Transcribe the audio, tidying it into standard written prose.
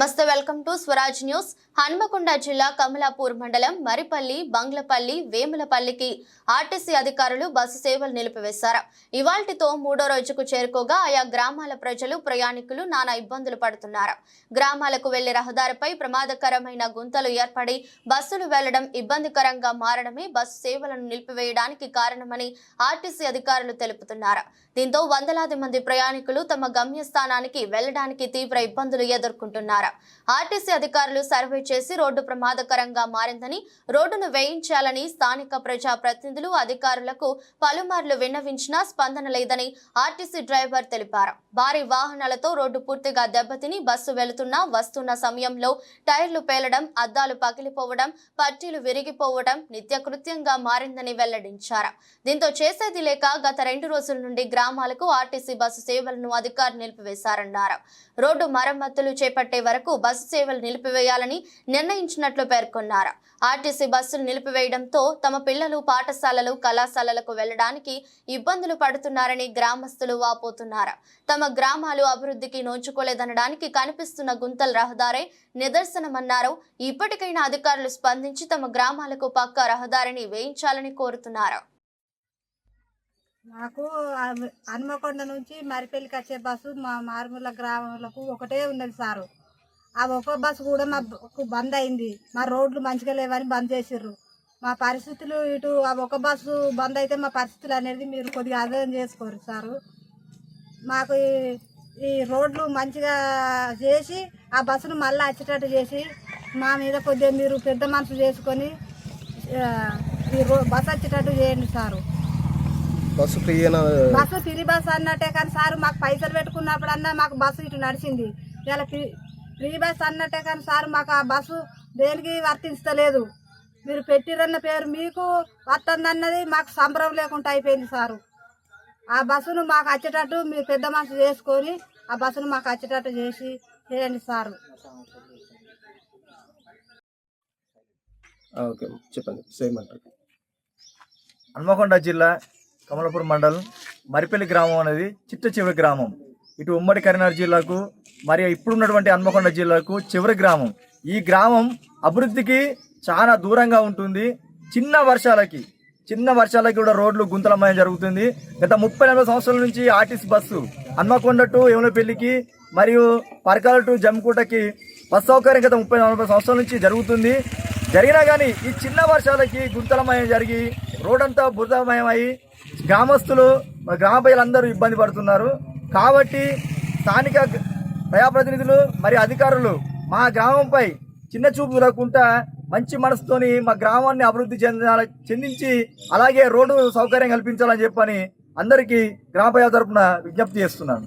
నమస్తే, welcome to Swaraj news. Hanamkonda జిల్లా కమలాపూర్ మండలం మరిపల్లి, బంగ్లపల్లి, వేములపల్లికి ఆర్టీసీ అధికారులు బస్సు సేవలు నిలిపివేశారు. ఇవాల్టితో మూడో రోజుకు చేరుకోగా ఆయా గ్రామాల ప్రజలు, ప్రయాణికులు నానా ఇబ్బందులు పడుతున్నారు. గ్రామాలకు వెళ్లే రహదారిపై ప్రమాదకరమైన గుంతలు ఏర్పడి బస్సులు వెళ్లడం ఇబ్బందికరంగా మారడమే బస్సు సేవలను నిలిపివేయడానికి కారణమని ఆర్టీసీ అధికారులు తెలుపుతున్నారు. దీంతో వందలాది మంది ప్రయాణికులు తమ గమ్యస్థానానికి వెళ్లడానికి తీవ్ర ఇబ్బందులు ఎదుర్కొంటున్నారు. ఆర్టీసీ అధికారులు సర్వే చేసి రోడ్డు ప్రమాదకరంగా మారిందని, రోడ్డును వేయించాలని స్థానిక ప్రజా ప్రతినిధులు అధికారులకు పలుమార్లు విన్నవించినా స్పందన లేదని ఆర్టీసీ డ్రైవర్ తెలిపారు. భారీ వాహనాలతో రోడ్డు పూర్తిగా దెబ్బతిని బస్సు వెళుతున్నా వస్తున్న సమయంలో టైర్లు పేలడం, అద్దాలు పగిలిపోవడం, పట్టీలు విరిగిపోవడం నిత్యకృత్యంగా మారిందని వెల్లడించారు. దీంతో చేసేది లేక గత 2 రోజుల నుండి గ్రామాలకు ఆర్టీసీ బస్సు సేవలను అధికారులు నిలిపివేశారన్నారు. రోడ్డు మరమ్మతులు చేపట్టే వరకు బస్సు సేవలు నిలిపివేయాలని నిర్ణయించినట్లు పేర్కొన్నారు. ఆర్టీసీ బస్సులు నిలిపివేయడంతో తమ పిల్లలు పాఠశాలలు, కళాశాలలకు వెళ్లడానికి ఇబ్బందులు పడుతున్నారని గ్రామస్తులు వాపోతున్నారు. తమ గ్రామాలు అభివృద్ధికి నోచుకోలేదనడానికి కనిపిస్తున్న గుంతల రహదారే నిదర్శనమన్నారు. ఇప్పటికైనా అధికారులు స్పందించి తమ గ్రామాలకు పక్కా రహదారిని వేయించాలని కోరుతున్నారు. మాకు హన్మకొండ నుంచి మరిపల్లికి వచ్చే బస్సు మా మారుమూల గ్రామాలకు ఒకటే ఉన్నది సారు. ఆ ఒక బస్సు కూడా మాకు బంద్ అయింది. మా రోడ్లు మంచిగా లేవని బంద్ చేసిర్రు. మా పరిస్థితులు ఇటు ఆ ఒక బస్సు బంద్ అయితే మా పరిస్థితులు అనేది మీరు కొద్దిగా అర్థం చేసుకోరు సారు. మాకు ఈ రోడ్లు మంచిగా చేసి ఆ బస్సును మళ్ళీ వచ్చేటట్టు చేసి మా మీద కొద్దిగా మీరు పెద్ద మనసు చేసుకొని ఈ బస్సు వచ్చేటట్టు చేయండి సారు. బస్సు ఫ్రీ బస్సు అన్నట్టే కానీ సార్ మాకు పైసలు పెట్టుకున్నప్పుడు అన్నా మాకు బస్సు ఇటు నడిచింది. ఇలా ఫ్రీ బస్ అన్నట్టే కానీ సార్ మాకు ఆ బస్సు దేనికి వర్తించలేదు. మీరు పెట్టిరన్న పేరు మీకు వస్తుందన్నది మాకు సంబరం లేకుండా అయిపోయింది సారు. ఆ బస్సును మాకు వచ్చేటట్టు మీరు పెద్ద మనసు చేసుకొని ఆ బస్సును మాకు వచ్చేటట్టు చేయండి సారు. చెప్పండి. హన్మకొండ జిల్లా కమలాపూర్ మండలం మరిపల్లి గ్రామం అనేది చిట్ట గ్రామం. ఇటు ఉమ్మడి కరీంనగర్ జిల్లాకు మరియు ఇప్పుడున్నటువంటి హన్మకొండ జిల్లాకు చివరి గ్రామం. ఈ గ్రామం అభివృద్ధికి చాలా దూరంగా ఉంటుంది. చిన్న వర్షాలకి కూడా రోడ్లు గుంతలమయం జరుగుతుంది. గత 30-40 సంవత్సరాల నుంచి ఆర్టీసీ బస్సు హన్మకొండ టు వేములపల్లికి మరియు పరకాల టు జమ్మికుంటకి బస్ సౌకర్యం గత 30-40 సంవత్సరాల నుంచి జరుగుతుంది. జరిగినా కానీ ఈ చిన్న వర్షాలకి గుంతలమయం జరిగి రోడ్డంతా బురదమయం అయ్యి గ్రామస్తులు, గ్రామ ప్రజలందరూ ఇబ్బంది పడుతున్నారు. కాబట్టి స్థానిక ప్రజాప్రతినిధులు మరియు అధికారులు మా గ్రామంపై చిన్న చూపు చూడకుండా మంచి మనసుతోని మా గ్రామాన్ని అభివృద్ధి చెందించి అలాగే రోడ్డు సౌకర్యం కల్పించాలని చెప్పని అందరికీ గ్రామ ప్రజల తరపున విజ్ఞప్తి చేస్తున్నాను.